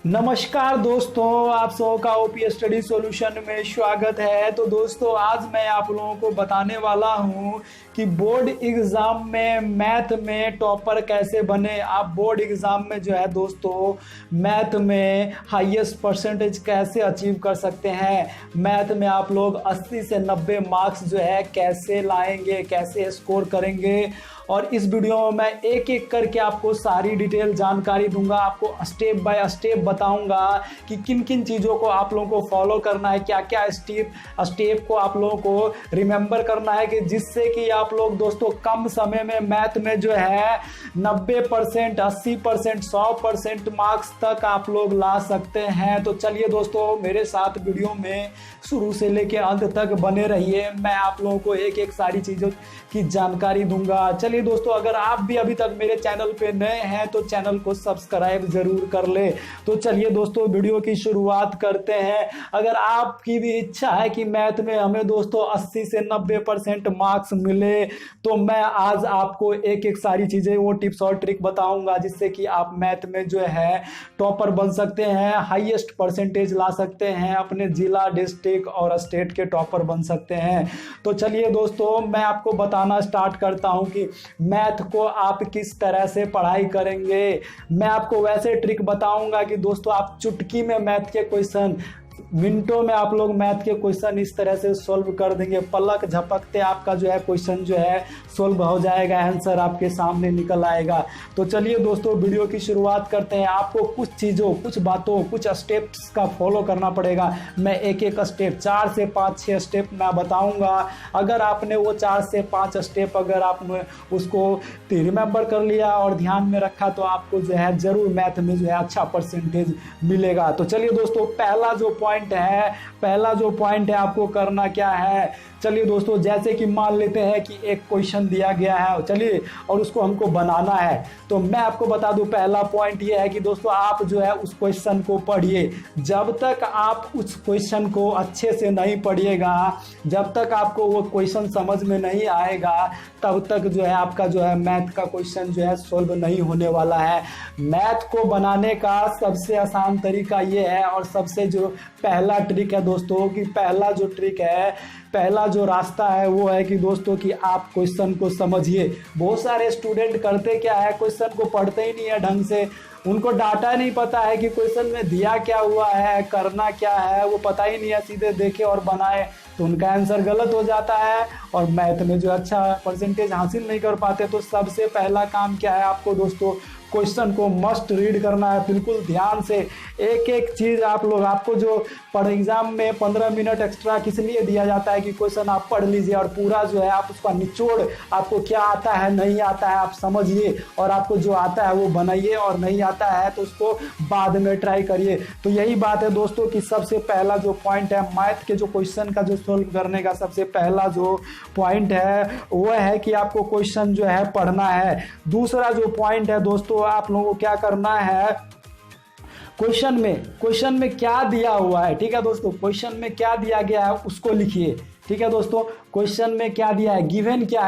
नमस्कार दोस्तों, आप सबों का ओपी स्टडी सॉल्यूशन में स्वागत है। तो दोस्तों आज मैं आप लोगों को बताने वाला हूं कि बोर्ड एग्जाम में मैथ में टॉपर कैसे बने। आप बोर्ड एग्जाम में जो है दोस्तों मैथ में हाईएस्ट परसेंटेज कैसे अचीव कर सकते हैं। मैथ में आप लोग 80 से 90 मार्क्स जो है कैसे लाएंगे, कैसे स्कोर करेंगे। और इस वीडियो में मैं एक एक करके आपको सारी डिटेल जानकारी दूंगा, आपको स्टेप बाय स्टेप बताऊंगा कि किन किन चीज़ों को आप लोगों को फॉलो करना है, क्या क्या स्टेप को आप लोगों को रिमेंबर करना है कि जिससे कि आप लोग दोस्तों कम समय में मैथ में जो है 90%, 80%, 100% मार्क्स तक आप लोग ला सकते हैं। तो चलिए दोस्तों मेरे साथ वीडियो में शुरू से लेके अंत तक बने रहिए, मैं आप लोगों को एक एक सारी चीज़ों की जानकारी दूंगा। चलिए दोस्तों, अगर आप भी अभी तक मेरे चैनल पे नए हैं तो चैनल को सब्सक्राइब जरूर कर ले। तो चलिए दोस्तों वीडियो की शुरुआत करते हैं। अगर आपकी भी इच्छा है कि मैथ में हमें दोस्तों 80 से 90% मार्क्स मिले तो मैं आज आपको एक एक सारी चीज़ें वो टिप्स और ट्रिक बताऊंगा जिससे कि आप मैथ में जो है टॉपर बन सकते हैं, हाईएस्ट परसेंटेज ला सकते हैं, अपने जिला, डिस्ट्रिक्ट और स्टेट के टॉपर बन सकते हैं। तो चलिए दोस्तों मैं आपको बताना स्टार्ट करता हूं कि मैथ को आप किस तरह से पढ़ाई करेंगे। मैं आपको वैसे ट्रिक बताऊंगा कि दोस्तों आप चुटकी में मैथ के क्वेश्चन, मिनटों में आप लोग मैथ के क्वेश्चन इस तरह से सॉल्व कर देंगे। पलक झपकते आपका जो है क्वेश्चन जो है सॉल्व हो जाएगा, आंसर आपके सामने निकल आएगा। तो चलिए दोस्तों वीडियो की शुरुआत करते हैं। आपको कुछ चीज़ों, कुछ बातों, कुछ स्टेप्स का फॉलो करना पड़ेगा। मैं एक एक स्टेप 4 से 5-6 स्टेप मैं बताऊंगा। अगर आपने वो 4 से 5 स्टेप अगर आपने उसको रिमेंबर कर लिया और ध्यान में रखा तो आपको जो है जरूर मैथ में जो है अच्छा परसेंटेज मिलेगा। तो चलिए दोस्तों पहला जो पॉइंट है आपको करना क्या है। चलिए दोस्तों जैसे कि मान लेते हैं कि एक क्वेश्चन दिया गया है, चलिए, और उसको हमको बनाना है। तो मैं आपको बता दूं पहला पॉइंट ये है कि दोस्तों आप जो है उस क्वेश्चन को पढ़िए। जब तक आप उस क्वेश्चन को अच्छे से नहीं पढ़िएगा, जब तक आपको वो क्वेश्चन समझ में नहीं आएगा, तब तक जो है आपका जो है मैथ का क्वेश्चन जो है सॉल्व नहीं होने वाला है। मैथ को बनाने का सबसे आसान तरीका ये है और सबसे जो पहला ट्रिक है दोस्तों, कि पहला जो रास्ता है वो है कि दोस्तों कि आप क्वेश्चन को समझिए। बहुत सारे स्टूडेंट करते क्या है, क्वेश्चन को पढ़ते ही नहीं है ढंग से, उनको डाटा नहीं पता है कि क्वेश्चन में दिया क्या हुआ है, करना क्या है, वो पता ही नहीं है, सीधे देखे और बनाए तो उनका आंसर गलत हो जाता है और मैथ में जो अच्छा परसेंटेज हासिल नहीं कर पाते। तो सबसे पहला काम क्या है आपको दोस्तों, क्वेश्चन को मस्ट रीड करना है बिल्कुल ध्यान से। एक एक चीज़ आपको जो एग्जाम में 15 मिनट एक्स्ट्रा किस लिए दिया जाता है कि क्वेश्चन आप पढ़ लीजिए और पूरा जो है आप उसका निचोड़, आपको क्या आता है नहीं आता है आप समझिए और आपको जो आता है वो बनाइए और नहीं आता है तो उसको बाद में ट्राई करिए। तो यही बात है दोस्तों कि सबसे पहला जो पॉइंट है मैथ के जो क्वेश्चन का जो सॉल्व करने का सबसे पहला जो पॉइंट है वो है कि आपको क्वेश्चन जो है पढ़ना है। दूसरा जो पॉइंट है दोस्तों, आप लोगों को क्या करना है, क्वेश्चन में क्या दिया हुआ है, ठीक है दोस्तों, क्वेश्चन में क्या दिया गया है उसको लिखिए। ठीक है दोस्तों, क्वेश्चन में क्या दिया है, गिवन क्या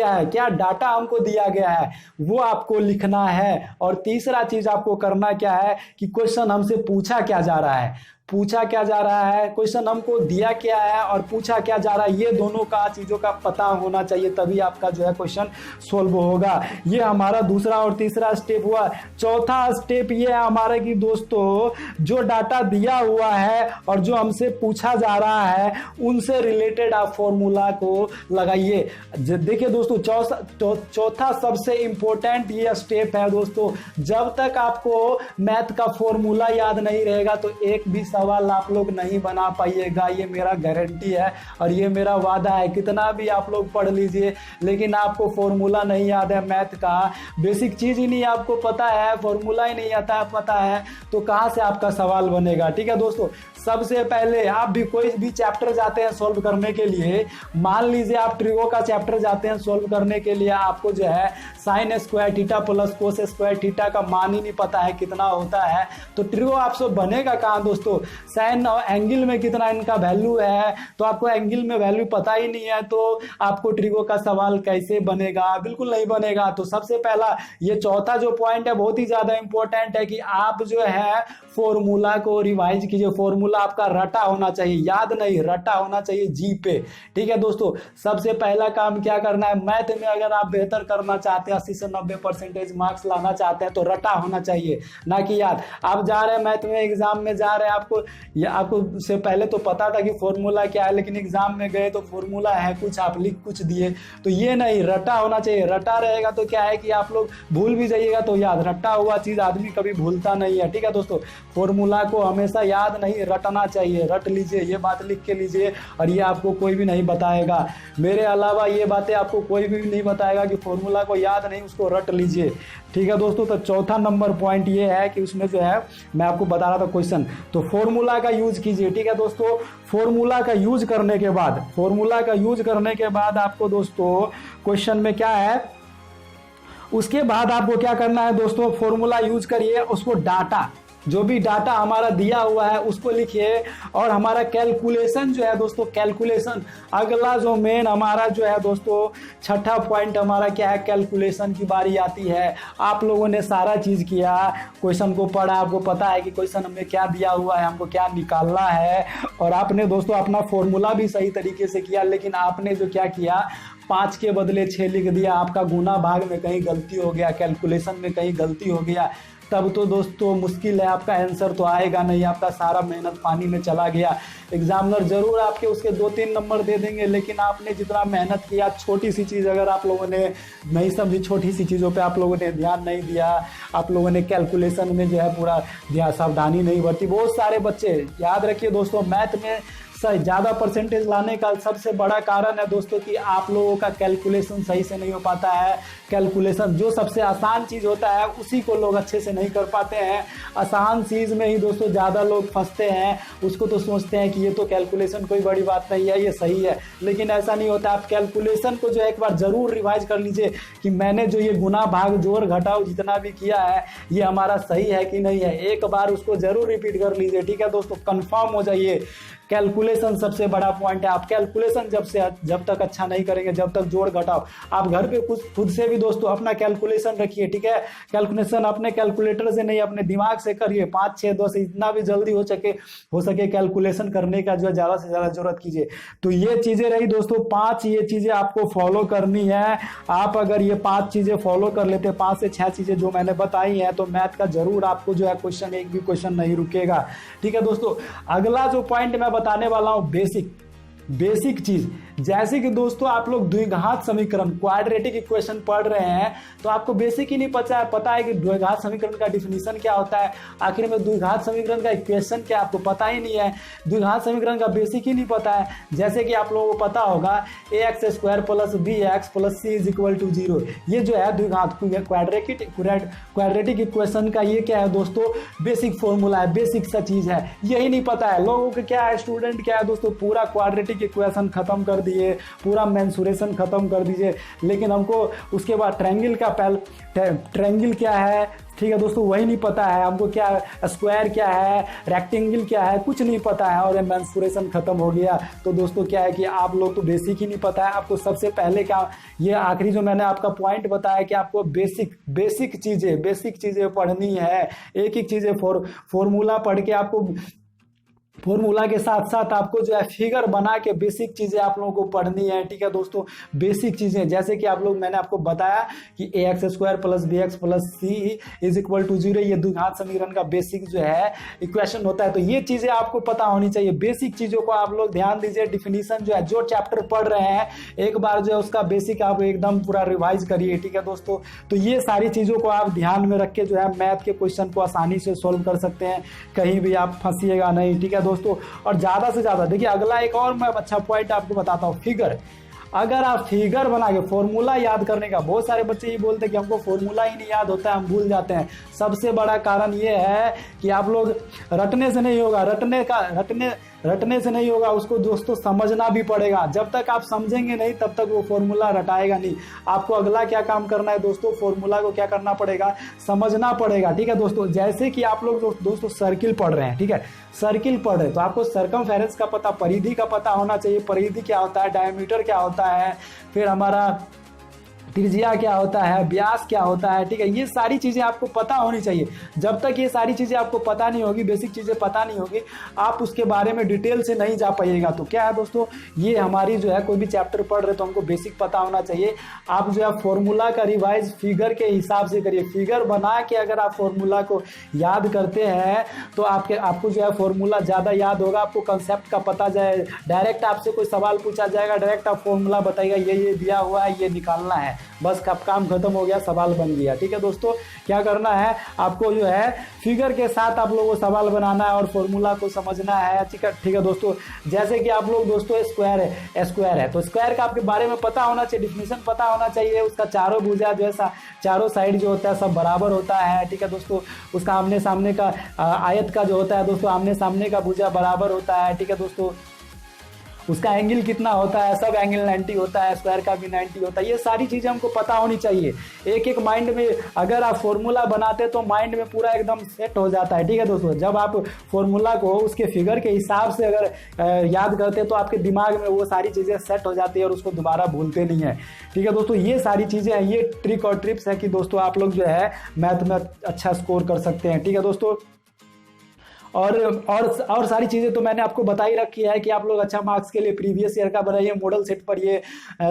है, क्या डाटा हमको दिया गया है वो आपको लिखना है। और तीसरा चीज आपको करना क्या है कि क्वेश्चन हमसे पूछा क्या जा रहा है, क्वेश्चन हमको दिया क्या है और पूछा क्या जा रहा है, ये दोनों का चीज़ों का पता होना चाहिए, तभी आपका जो है क्वेश्चन सोल्व होगा। ये हमारा दूसरा और तीसरा स्टेप हुआ। चौथा स्टेप ये है हमारा कि दोस्तों जो डाटा दिया हुआ है और जो हमसे पूछा जा रहा है उनसे रिलेटेड आप फॉर्मूला को लगाइए। देखिए दोस्तों चौथा सबसे इंपॉर्टेंट ये स्टेप है दोस्तों। जब तक आपको मैथ का फॉर्मूला याद नहीं रहेगा तो एक भी सवाल आप लोग नहीं बना पाइएगा, ये मेरा गारंटी है और ये मेरा वादा है। कितना भी आप लोग पढ़ लीजिए लेकिन आपको फॉर्मूला नहीं याद है, मैथ का बेसिक चीज ही नहीं आपको पता है, फॉर्मूला ही नहीं आता है पता है, तो कहाँ से आपका सवाल बनेगा। ठीक है दोस्तों, सबसे पहले आप भी कोई भी चैप्टर जाते हैं सॉल्व करने के लिए, मान लीजिए आप ट्रिगो का चैप्टर जाते हैं सॉल्व करने के लिए, आपको जो है sine square theta plus cos square theta का मान ही नहीं पता है कितना होता है, तो ट्रिगो आपसे बनेगा कहाँ दोस्तों। साइन और एंगल में कितना इनका वैल्यू है, तो आपको एंगल में वैल्यू पता ही नहीं है, तो आपको ट्रिगो का सवाल कैसे बनेगा, बिल्कुल नहीं बनेगा। तो सबसे पहला ये चौथा जो पॉइंट है बहुत ही ज्यादा इंपॉर्टेंट है कि आप जो है फॉर्मूला को रिवाइज कीजिए। फॉर्मूला आपका रटा होना चाहिए, याद नहीं, रटा होना चाहिए जी पे। ठीक है दोस्तों, सबसे पहला काम क्या करना है, मैथ में अगर आप बेहतर करना चाहते हैं, 80 से 90% मार्क्स लाना चाहते हैं, तो रटा होना चाहिए, ना कि याद। आप जा रहे हैं मैथ में एग्जाम में जा रहे हैं, आपको से पहले तो पता था कि फॉर्मूला क्या है, लेकिन एग्जाम में गए तो फॉर्मूला है कुछ, आप लिख कुछ दिए, तो ये नहीं, रटा होना चाहिए। रटा रहेगा तो क्या है कि आप लोग भूल भी जाइएगा तो याद, रटा हुआ चीज आदमी कभी भूलता नहीं है। ठीक है दोस्तों, फॉर्मूला को हमेशा याद नहीं रटना चाहिए, रट लीजिए, ये बात लिख के लीजिए, और ये आपको कोई भी नहीं बताएगा, मेरे अलावा ये बातें आपको कोई भी नहीं बताएगा कि फॉर्मूला को याद नहीं, उसको रट लीजिए। ठीक है दोस्तों, तो चौथा नंबर पॉइंट ये है कि उसमें जो है मैं आपको बता रहा था क्वेश्चन, तो फॉर्मूला का यूज कीजिए। ठीक है दोस्तों, फॉर्मूला का यूज करने के बाद आपको दोस्तों क्वेश्चन में क्या है, उसके बाद आपको क्या करना है दोस्तों, फॉर्मूला यूज करिए, उसको डाटा, जो भी डाटा हमारा दिया हुआ है उसको लिखिए, और हमारा कैलकुलेशन जो है दोस्तों, कैलकुलेशन अगला जो मेन हमारा जो है दोस्तों छठा पॉइंट हमारा क्या है, कैलकुलेशन की बारी आती है। आप लोगों ने सारा चीज किया, क्वेश्चन को पढ़ा, आपको पता है कि क्वेश्चन हमें क्या दिया हुआ है, हमको क्या निकालना है, और आपने दोस्तों अपना फॉर्मूला भी सही तरीके से किया, लेकिन आपने जो क्या किया, 5 के बदले 6 लिख दिया, आपका गुना भाग में कहीं गलती हो गया, कैलकुलेशन में कहीं गलती हो गया, तब तो दोस्तों मुश्किल है, आपका आंसर तो आएगा नहीं, आपका सारा मेहनत पानी में चला गया। एग्जामिनर जरूर आपके उसके 2-3 नंबर दे देंगे, लेकिन आपने जितना मेहनत किया, छोटी सी चीज़ अगर आप लोगों ने नहीं समझी, छोटी सी चीज़ों पे आप लोगों ने ध्यान नहीं दिया, आप लोगों ने कैलकुलेशन में जो है पूरा सावधानी नहीं बरती। बहुत सारे बच्चे, याद रखिए दोस्तों, मैथ में ज़्यादा परसेंटेज लाने का सबसे बड़ा कारण है दोस्तों कि आप लोगों का कैलकुलेशन सही से नहीं हो पाता है। कैलकुलेशन जो सबसे आसान चीज़ होता है उसी को लोग अच्छे से नहीं कर पाते हैं, आसान चीज़ में ही दोस्तों ज़्यादा लोग फंसते हैं, उसको तो सोचते हैं कि ये तो कैलकुलेशन कोई बड़ी बात नहीं है, ये सही है, लेकिन ऐसा नहीं होता। आप कैलकुलेशन को जो है एक बार ज़रूर रिवाइज कर लीजिए कि मैंने जो ये गुना भाग जोड़ घटाव जितना भी किया है ये हमारा सही है कि नहीं है, एक बार उसको ज़रूर रिपीट कर लीजिए। ठीक है दोस्तों, कन्फर्म हो जाइए। कैलकुलेशन सबसे बड़ा पॉइंट है। आप कैलकुलेशन जब तक अच्छा नहीं करेंगे, जब तक जोड़ घटाव, आप घर पे खुद से भी दोस्तों अपना कैलकुलेशन रखिए। ठीक है, कैलकुलेशन अपने कैलकुलेटर से नहीं, अपने दिमाग से करिए। 5, 6, 10 इतना भी जल्दी हो सके कैलकुलेशन करने का जो है ज़्यादा से ज़्यादा जरूरत कीजिए। तो ये चीज़ें रही दोस्तों 5, ये चीज़ें आपको फॉलो करनी है। आप अगर ये 5 चीज़ें फॉलो कर लेते, 5 से 6 चीज़ें जो मैंने बताई हैं, तो मैथ का जरूर आपको जो है क्वेश्चन, एक भी क्वेश्चन नहीं रुकेगा। ठीक है दोस्तों, अगला जो पॉइंट मैं बताने वाला हूं, बेसिक चीज, जैसे कि दोस्तों आप लोग द्विघात समीकरण, क्वाड्रेटिक इक्वेशन पढ़ रहे हैं, तो आपको बेसिक ही नहीं पता है कि द्विघात समीकरण का डिफिनीशन क्या होता है, आखिर में द्विघात समीकरण का इक्वेशन क्या, आपको पता ही नहीं है, द्विघात समीकरण का बेसिक ही नहीं पता है। जैसे कि आप लोगों को पता होगा ax² + bx + c = 0, ये जो है द्विघात क्वाड्रेटिक इक्वेशन का ये क्या है दोस्तों, बेसिक फॉर्मूला है, बेसिक सा चीज है, यही नहीं पता है लोगों को। क्या है, स्टूडेंट क्या है दोस्तों, पूरा क्वाड्रेटिक इक्वेशन खत्म कर दिए, पूरा मेंसुरेशन खत्म कर दीजिए, लेकिन हमको उसके बाद ट्रायंगल क्या है, ठीक है दोस्तों, वही नहीं पता है हमको, क्या स्क्वायर क्या है, रेक्टेंगल क्या है, कुछ नहीं पता है, और मेंसुरेशन खत्म हो गया। तो दोस्तों क्या है कि आप लोग तो बेसिक ही नहीं पता है। आपको सबसे पहले क्या, ये आखिरी जो मैंने आपका पॉइंट बताया कि आपको बेसिक चीजें पढ़नी है। एक चीजें फॉर्मूला पढ़ के आपको, फॉर्मूला के साथ साथ आपको जो है फिगर बना के बेसिक चीजें आप लोगों को पढ़नी है। ठीक है दोस्तों, बेसिक चीजें जैसे कि आप लोग, मैंने आपको बताया कि ax² + bx + c = 0, ये द्विघात समीकरण का बेसिक जो है इक्वेशन होता है। तो ये चीजें आपको पता होनी चाहिए, बेसिक चीजों को आप लोग ध्यान दीजिए। डिफिनीशन जो है, जो चैप्टर पढ़ रहे हैं एक बार जो है उसका बेसिक आप एकदम पूरा रिवाइज करिए। ठीक है दोस्तों, तो ये सारी चीजों को आप ध्यान में रख के जो है मैथ के क्वेश्चन को आसानी से सोल्व कर सकते हैं, कहीं भी आप फंसिएगा नहीं। ठीक है दोस्तों, और ज्यादा से ज्यादा देखिए, अगला एक और मैं अच्छा पॉइंट आपको बताता हूँ, फिगर। अगर आप फिगर बना के फॉर्मूला याद करने का, बहुत सारे बच्चे ये बोलते हैं कि हमको फॉर्मूला ही नहीं याद होता है, हम भूल जाते हैं। सबसे बड़ा कारण ये है कि आप लोग रटने से नहीं होगा, रटने से नहीं होगा, उसको दोस्तों समझना भी पड़ेगा। जब तक आप समझेंगे नहीं तब तक वो फॉर्मूला रटाएगा नहीं। आपको अगला क्या काम करना है दोस्तों, फॉर्मूला को क्या करना पड़ेगा, समझना पड़ेगा। ठीक है दोस्तों, जैसे कि आप लोग दोस्तों सर्किल पढ़ रहे हैं, ठीक है, सर्किल पढ़ रहे हैं तो आपको सरकमफेरेंस का पता, परिधि का पता होना चाहिए। परिधि क्या होता है, डायमीटर क्या होता है, फिर हमारा त्रिज्या क्या होता है, व्यास क्या होता है। ठीक है, ये सारी चीज़ें आपको पता होनी चाहिए। जब तक ये सारी चीज़ें आपको पता नहीं होगी, बेसिक चीज़ें पता नहीं होगी, आप उसके बारे में डिटेल से नहीं जा पाइएगा। तो क्या है दोस्तों, ये हमारी जो है कोई भी चैप्टर पढ़ रहे तो हमको बेसिक पता होना चाहिए। आप जो है फॉर्मूला का रिवाइज फिगर के हिसाब से करिए। फिगर बना के अगर आप फॉर्मूला को याद करते हैं तो आपको जो है फॉर्मूला ज़्यादा याद होगा, आपको कंसेप्ट का पता जाए। डायरेक्ट आपसे कोई सवाल पूछा जाएगा, डायरेक्ट आप फॉर्मूला बताइएगा, ये दिया हुआ है, ये निकालना है, बस कब काम खत्म हो गया, सवाल बन गया। ठीक है दोस्तों, क्या करना है, आपको जो है फिगर के साथ आप लोगों को सवाल बनाना है और फॉर्मूला को समझना है। ठीक है दोस्तों, जैसे कि आप लोग दोस्तों स्क्वायर है तो स्क्वायर का आपके बारे में पता होना चाहिए, डिफिनीशन पता होना चाहिए। उसका चारों भुजा जो है, चारों साइड जो होता है सब बराबर होता है। ठीक है दोस्तों, उसका आमने सामने का आयत का जो होता है दोस्तों, आमने सामने का भुजा बराबर होता है। ठीक है दोस्तों, उसका एंगल कितना होता है, सब एंगल 90 होता है, स्क्वायर का भी 90 होता है। ये सारी चीज़ें हमको पता होनी चाहिए। एक माइंड में अगर आप फॉर्मूला बनाते तो माइंड में पूरा एकदम सेट हो जाता है। ठीक है दोस्तों, जब आप फॉर्मूला को उसके फिगर के हिसाब से अगर याद करते तो आपके दिमाग में वो सारी चीज़ें सेट हो जाती है और उसको दोबारा भूलते नहीं है। ठीक है दोस्तों, ये सारी चीज़ें हैं, ये ट्रिक और ट्रिप्स है कि दोस्तों आप लोग जो है मैथ में अच्छा स्कोर कर सकते हैं। ठीक है दोस्तों, और सारी चीज़ें तो मैंने आपको बता ही रखी है कि आप लोग अच्छा मार्क्स के लिए प्रीवियस ईयर का बनाइए, मॉडल सेट पढ़िए,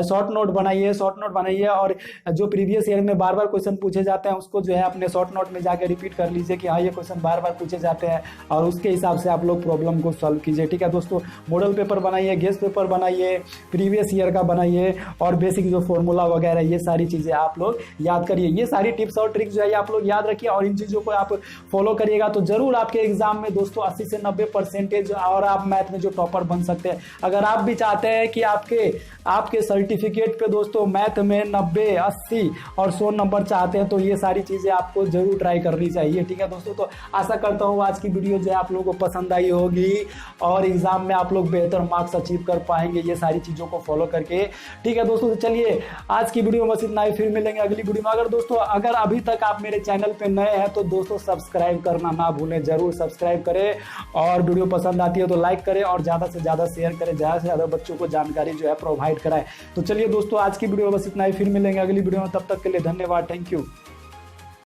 शॉर्ट नोट बनाइए और जो प्रीवियस ईयर में बार बार क्वेश्चन पूछे जाते हैं उसको जो है अपने शॉर्ट नोट में जाके रिपीट कर लीजिए कि हाँ ये क्वेश्चन बार बार पूछे जाते हैं और उसके हिसाब से आप लोग प्रॉब्लम को सॉल्व कीजिए। ठीक है दोस्तों, मॉडल पेपर बनाइए, गेस्ट पेपर बनाइए, प्रीवियस ईयर का बनाइए और बेसिक जो फॉर्मूला वगैरह ये सारी चीज़ें आप लोग याद करिए। ये सारी टिप्स और ट्रिक्स जो है आप लोग याद रखिए और इन चीज़ों को आप फॉलो करिएगा तो जरूर आपके एग्जाम में दोस्तों 80 से 90% और आप मैथ में जो टॉपर बन सकते हैं। अगर आप भी चाहते हैं कि आपके सर्टिफिकेट पे दोस्तों मैथ में 90, 80 और 100 नंबर चाहते हैं तो ये सारी चीजें आपको जरूर ट्राई करनी चाहिए। ठीक है दोस्तों, तो आशा करता हूँ आज की वीडियो जो है आप लोगों को पसंद आई होगी और एग्जाम में आप लोग बेहतर मार्क्स अचीव कर पाएंगे ये सारी चीजों को फॉलो करके। ठीक है दोस्तों, तो चलिए आज की वीडियो में बस इतना ही, फिर मिलेंगे अगली वीडियो में। अगर अभी तक आप मेरे चैनल पे नए हैं तो दोस्तों सब्सक्राइब करना ना भूलें, जरूर सब्सक्राइब करें और वीडियो पसंद आती है तो लाइक करें और ज़्यादा से ज़्यादा शेयर करें, ज़्यादा से ज़्यादा बच्चों को जानकारी जो है प्रोवाइड कराएं। तो चलिए दोस्तों आज की वीडियो में बस इतना ही, फिर मिलेंगे अगली वीडियो में, तब तक के लिए धन्यवाद, थैंक यू।